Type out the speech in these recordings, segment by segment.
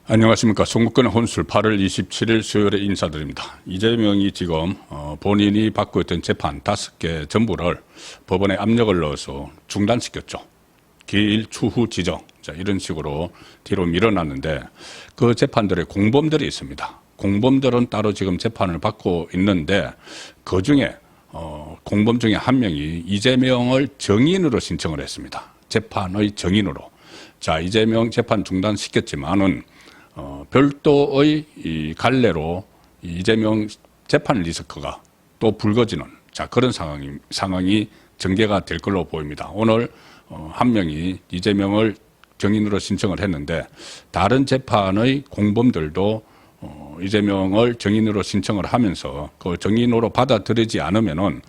안녕하십니까. 송국근의 혼술 8월 27일 수요일에 인사드립니다. 이재명이 지금 본인이 받고 있던 재판 5개 전부를 법원에 압력을 넣어서 중단시켰죠. 기일 추후 지정, 이런 식으로 뒤로 밀어놨는데 그 재판들의 공범들이 있습니다. 공범들은 따로 지금 재판을 받고 있는데 그 중에 공범 중에 한 명이 이재명을 정인으로 신청을 했습니다. 재판의 정인으로. 자, 이재명 재판 중단시켰지만은 별도의 갈래로 이재명 재판 리스크가 또 불거지는 그런 상황이 전개가 될 걸로 보입니다. 오늘 한 명이 이재명을 정인으로 신청을 했는데 다른 재판의 공범들도 이재명을 정인으로 신청을 하면서 그 정인으로 받아들이지 않으면은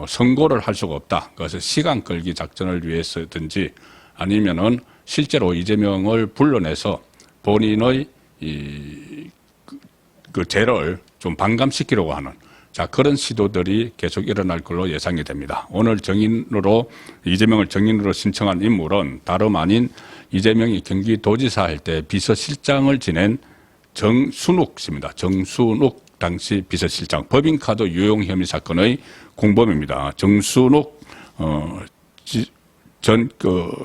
선고를 할 수가 없다. 그래서 시간 끌기 작전을 위해서든지 아니면은 실제로 이재명을 불러내서 본인의 그 죄를 좀 반감시키려고 하는 그런 시도들이 계속 일어날 걸로 예상이 됩니다. 오늘 이재명을 정인으로 신청한 인물은 다름 아닌 이재명이 경기도지사 할 때 비서실장을 지낸 정순욱 씨입니다. 정순욱 당시 비서실장, 법인카드 유용 혐의 사건의 공범입니다. 정순욱 전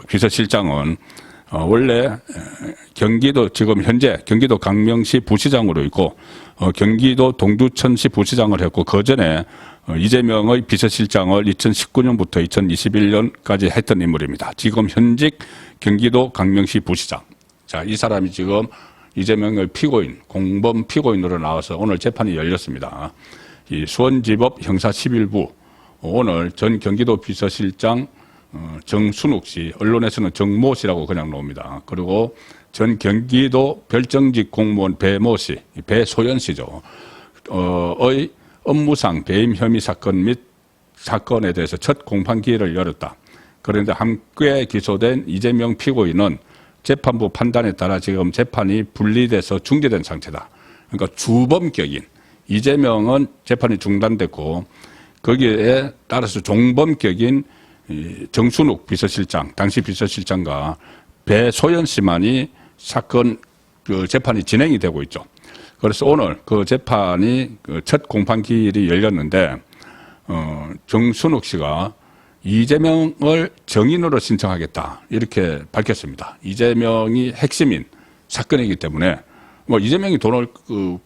비서실장은 원래 지금 현재 경기도 강명시 부시장으로 있고 경기도 동두천시 부시장을 했고 그 전에 이재명의 비서실장을 2019년부터 2021년까지 했던 인물입니다. 지금 현직 경기도 강명시 부시장. 자, 이 사람이 지금 이재명의 공범 피고인으로 나와서 오늘 재판이 열렸습니다. 이 수원지법 형사 11부 오늘 전 경기도 비서실장 정순욱 씨, 언론에서는 정모 씨라고 그냥 나옵니다. 그리고 전 경기도 별정직 공무원 배모 씨, 배소연 씨죠. 의 업무상 배임 혐의 사건 및 사건에 대해서 첫 공판 기일을 열었다. 그런데 함께 기소된 이재명 피고인은 재판부 판단에 따라 지금 재판이 분리돼서 중지된 상태다. 그러니까 주범격인 이재명은 재판이 중단됐고 거기에 따라서 종범격인 정순욱 비서실장, 당시 비서실장과 배소연 씨만이 사건 재판이 진행이 되고 있죠. 그래서 오늘 그 재판이 첫 공판 기일이 열렸는데 정순욱 씨가 이재명을 정인으로 신청하겠다 이렇게 밝혔습니다. 이재명이 핵심인 사건이기 때문에 이재명이 돈을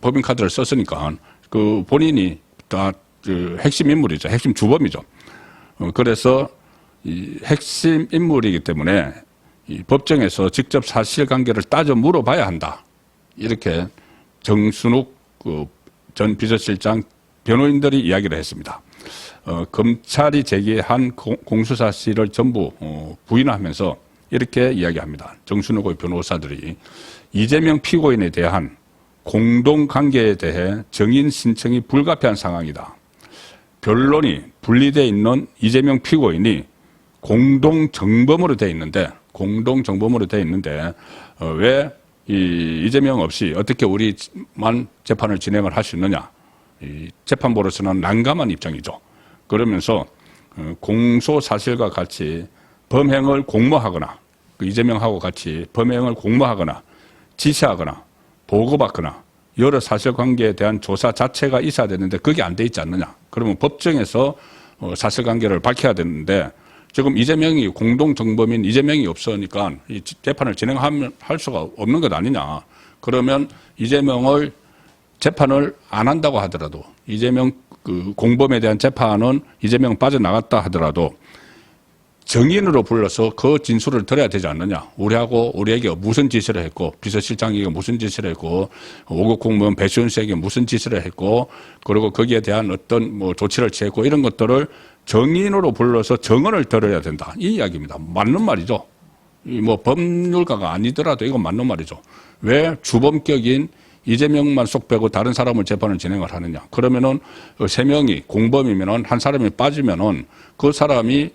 법인카드를 썼으니까 본인이 다 핵심 인물이죠. 핵심 주범이죠. 그래서 이 핵심 인물이기 때문에 이 법정에서 직접 사실관계를 따져 물어봐야 한다. 이렇게 정순욱 전 비서실장 변호인들이 이야기를 했습니다. 검찰이 제기한 공수사실을 전부 부인하면서 이렇게 이야기합니다. 정순욱의 변호사들이 이재명 피고인에 대한 공동관계에 대해 정인 신청이 불가피한 상황이다. 변론이 분리되어 있는 이재명 피고인이 공동정범으로 되어 있는데 왜 이재명 없이 어떻게 우리만 재판을 진행을 할 수 있느냐. 이 재판부로서는 난감한 입장이죠. 그러면서 공소 사실과 같이 범행을 공모하거나 이재명하고 같이 범행을 공모하거나 지시하거나 보고받거나 여러 사실관계에 대한 조사 자체가 있어야 되는데 그게 안 돼 있지 않느냐. 그러면 법정에서 사실관계를 밝혀야 되는데 지금 이재명이 공동정범인 이재명이 없으니까 이 재판을 할 수가 없는 것 아니냐. 그러면 이재명을 재판을 안 한다고 하더라도 이재명 공범에 대한 재판은 이재명 빠져나갔다 하더라도 정인으로 불러서 그 진술을 드려야 되지 않느냐. 우리에게 무슨 지시를 했고 비서실장에게 무슨 지시를 했고 5급 공무원 배시훈 씨에게 무슨 지시를 했고 그리고 거기에 대한 어떤 조치를 취했고 이런 것들을 정인으로 불러서 정언을 들어야 된다. 이 이야기입니다. 맞는 말이죠. 법률가가 아니더라도 이건 맞는 말이죠. 왜 주범격인 이재명만 쏙 빼고 다른 사람을 재판을 진행을 하느냐. 그러면은 3명이 공범이면은 한 사람이 빠지면은 그 사람이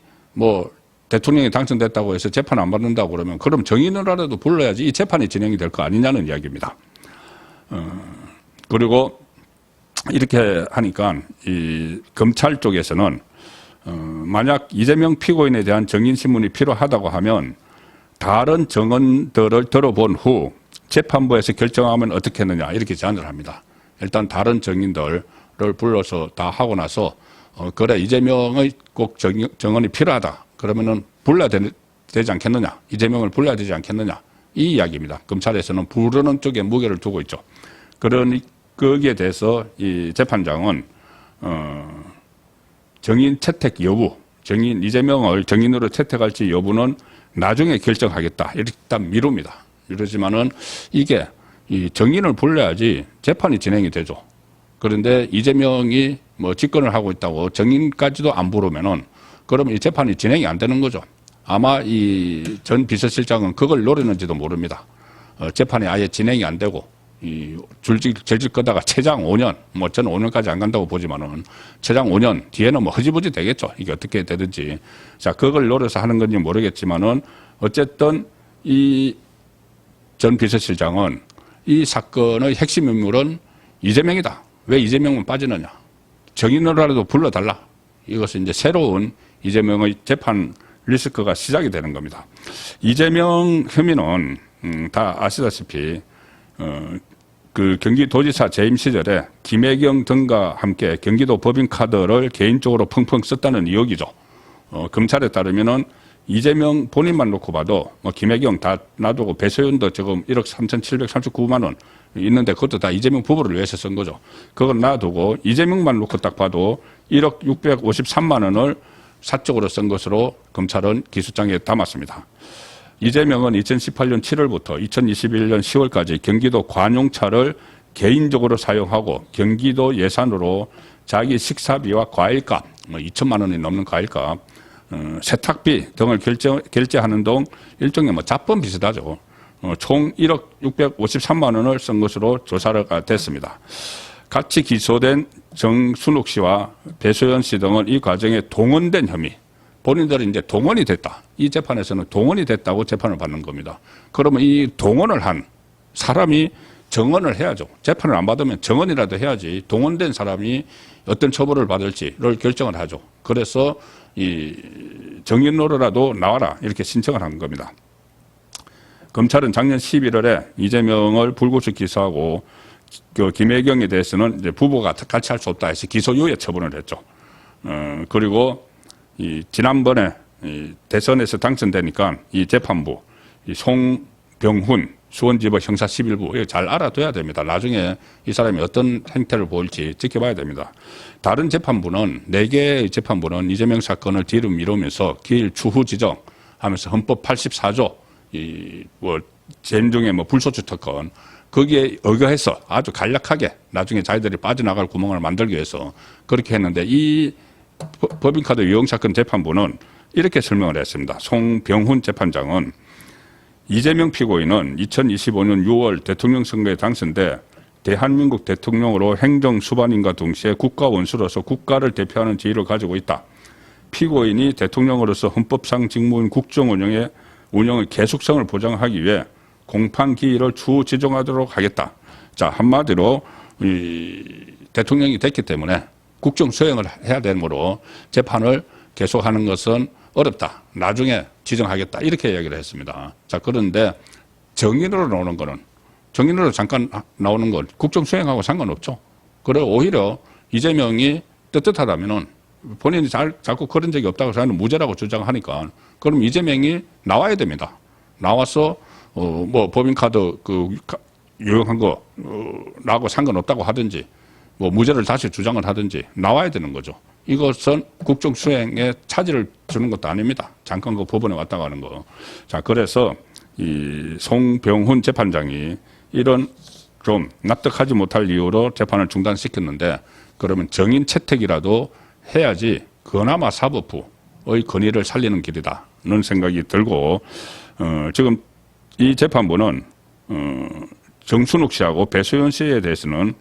대통령이 당선됐다고 해서 재판 안 받는다고 그럼 정인으로라도 불러야지 이 재판이 진행이 될 거 아니냐는 이야기입니다. 그리고 이렇게 하니까 이 검찰 쪽에서는 만약 이재명 피고인에 대한 정인 신문이 필요하다고 하면 다른 정언들을 들어본 후 재판부에서 결정하면 어떻게 했느냐 이렇게 제안을 합니다. 일단 다른 증인들을 불러서 다 하고 나서 그래 이재명의 꼭 정언이 필요하다. 그러면은 불러야 되지 않겠느냐. 이재명을 불러야 되지 않겠느냐. 이 이야기입니다. 검찰에서는 부르는 쪽에 무게를 두고 있죠. 그러니 거기에 대해서 이 재판장은 정인 채택 여부, 이재명을 정인으로 채택할지 여부는 나중에 결정하겠다. 일단 미룹니다. 이러지만은 이게 이 정인을 불러야지 재판이 진행이 되죠. 그런데 이재명이 뭐 집권을 하고 있다고 정인까지도 안 부르면은 그러면 이 재판이 진행이 안 되는 거죠. 아마 이 전 비서실장은 그걸 노리는지도 모릅니다. 재판이 아예 진행이 안 되고 질질 끄다가 최장 5년, 뭐 저는 5년까지 안 간다고 보지만은 최장 5년 뒤에는 뭐 허지부지 되겠죠. 이게 어떻게 되든지. 자, 그걸 노려서 하는 건지 모르겠지만은 어쨌든 이 전 비서실장은 이 사건의 핵심 인물은 이재명이다. 왜 이재명만 빠지느냐. 정인으로라도 불러달라. 이것은 이제 새로운 이재명의 재판 리스크가 시작이 되는 겁니다. 이재명 혐의는 다 아시다시피 그 경기도지사 재임 시절에 김혜경 등과 함께 경기도 법인카드를 개인적으로 펑펑 썼다는 의혹이죠. 검찰에 따르면은 이재명 본인만 놓고 봐도 뭐 김혜경 다 놔두고 배소연도 지금 1억 3,739만 원 있는데 그것도 다 이재명 부부를 위해서 쓴 거죠. 그걸 놔두고 이재명만 놓고 딱 봐도 1억 653만 원을 사적으로 쓴 것으로 검찰은 기소장에 담았습니다. 이재명은 2018년 7월부터 2021년 10월까지 경기도 관용차를 개인적으로 사용하고 경기도 예산으로 자기 식사비와 과일값, 2천만 원이 넘는 과일값, 세탁비 등을 결제하는 등 일종의 뭐 잡범 비슷하죠. 총 1억 653만 원을 쓴 것으로 조사가 됐습니다. 같이 기소된 정순욱 씨와 배소연 씨 등은 이 과정에 동원된 혐의, 본인들은 이제 동원이 됐다. 이 재판에서는 동원이 됐다고 재판을 받는 겁니다. 그러면 이 동원을 한 사람이 정언을 해야죠. 재판을 안 받으면 정언이라도 해야지 동원된 사람이 어떤 처벌을 받을지를 결정을 하죠. 그래서 이 정인으로라도 나와라 이렇게 신청을 한 겁니다. 검찰은 작년 11월에 이재명을 불구속 기소하고 그 김혜경에 대해서는 이제 부부가 같이 할 수 없다 해서 기소유예 처분을 했죠. 그리고 이 지난번에 이 대선에서 당선되니까 이 재판부, 이 송병훈 수원지법 형사 11부 이거 잘 알아둬야 됩니다. 나중에 이 사람이 어떤 행태를 보일지 지켜봐야 됩니다. 다른 재판부는 4개의 재판부는 이재명 사건을 뒤로 미루면서 기일 추후 지정하면서 헌법 84조 뭐 젠중에 뭐 불소추 특권 거기에 의거해서 아주 간략하게 나중에 자기들이 빠져나갈 구멍을 만들기 위해서 그렇게 했는데 이 법인카드 유용사건 재판부는 이렇게 설명을 했습니다. 송병훈 재판장은 이재명 피고인은 2025년 6월 대통령 선거에 당선돼 대한민국 대통령으로 행정 수반인과 동시에 국가 원수로서 국가를 대표하는 지위를 가지고 있다. 피고인이 대통령으로서 헌법상 직무인 국정 운영의 계속성을 보장하기 위해 공판 기일을 추후 지정하도록 하겠다. 자, 한마디로 이 대통령이 됐기 때문에 국정 수행을 해야 되므로 재판을 계속하는 것은 어렵다. 나중에 지정하겠다. 이렇게 이야기를 했습니다. 자, 그런데 정인으로 나오는 거는 정인으로 잠깐 나오는 건 국정 수행하고 상관없죠. 그래 오히려 이재명이 떳떳하다면은 본인이 자꾸 그런 적이 없다고 저는 무죄라고 주장하니까 그럼 이재명이 나와야 됩니다. 나와서 뭐 법인카드 그 유용한 거 나하고 상관없다고 하든지 뭐 무죄를 다시 주장을 하든지 나와야 되는 거죠. 이것은 국정 수행에 차질을 주는 것도 아닙니다. 잠깐 그 법원에 왔다 가는 거. 자, 그래서 이 송병훈 재판장이 이런 좀 납득하지 못할 이유로 재판을 중단시켰는데 그러면 정인 채택이라도 해야지 그나마 사법부의 권위를 살리는 길이다는 생각이 들고 지금 이 재판부는 정순욱 씨하고 배소연 씨에 대해서는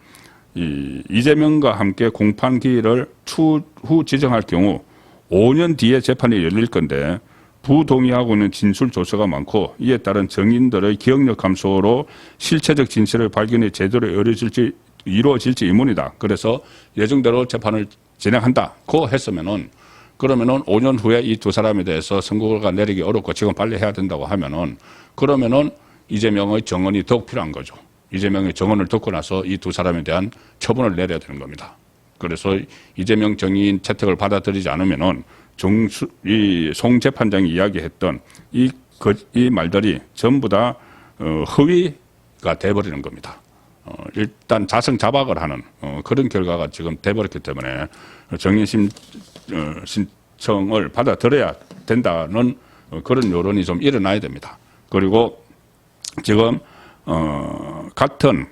이재명과 함께 공판 기일을 추후 지정할 경우 5년 뒤에 재판이 열릴 건데 부동의하고 있는 진술 조서가 많고 이에 따른 정인들의 기억력 감소로 실체적 진실의 발견이 제대로 이루어질지 의문이다. 그래서 예정대로 재판을 진행한다고 했으면은 그러면은 5년 후에 이 두 사람에 대해서 선고가 내리기 어렵고 지금 빨리 해야 된다고 하면은 그러면은 이재명의 정언이 더욱 필요한 거죠. 이재명의 정언을 듣고 나서 이 두 사람에 대한 처분을 내려야 되는 겁니다. 그래서 이재명 정의인 채택을 받아들이지 않으면은 이 송 재판장이 이야기했던 이 말들이 전부 다 허위가 돼버리는 겁니다. 일단 자성자박을 하는 그런 결과가 지금 돼버렸기 때문에 정인 신청을 받아들여야 된다는 그런 여론이 좀 일어나야 됩니다. 그리고 지금 같은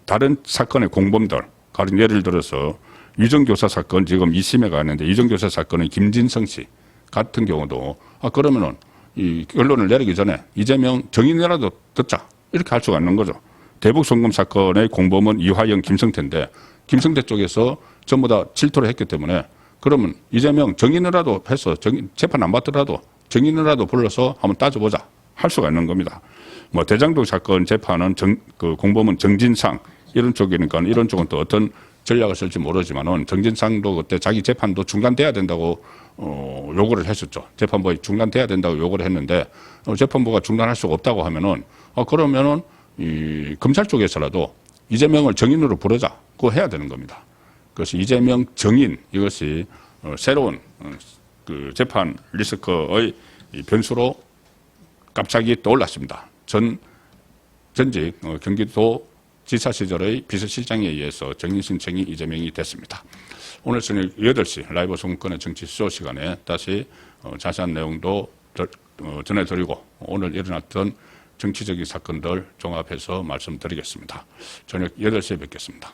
다른 사건의 공범들, 가령 예를 들어서 위정교사 사건 지금 2심에 가는데 위정교사 사건의 김진성 씨 같은 경우도 그러면은 이 결론을 내리기 전에 이재명 정인이라도 듣자 이렇게 할 수가 있는 거죠. 대북 송금 사건의 공범은 이화영, 김성태인데 김성태 쪽에서 전부 다 질투를 했기 때문에 그러면 이재명 정인이라도 해서 재판 안 받더라도 정인이라도 불러서 한번 따져보자 할 수가 있는 겁니다. 뭐 대장동 사건 재판은 그 공범은 정진상 이런 쪽이니까 이런 쪽은 또 어떤 전략을 쓸지 모르지만은 정진상도 그때 자기 재판도 중단돼야 된다고 요구를 했었죠. 재판부에 중단돼야 된다고 요구를 했는데 재판부가 중단할 수가 없다고 하면은 그러면은 이 검찰 쪽에서라도 이재명을 정인으로 부르자 그거 해야 되는 겁니다. 그래서 이재명 정인 이것이 새로운 그 재판 리스크의 변수로 갑자기 떠올랐습니다. 전직 경기도 지사 시절의 비서실장에 의해서 정인 신청이 이재명이 됐습니다. 오늘 저녁 8시 라이브 송권의 정치 쇼 시간에 다시 자세한 내용도 전해드리고 오늘 일어났던 정치적인 사건들 종합해서 말씀드리겠습니다. 저녁 8시에 뵙겠습니다.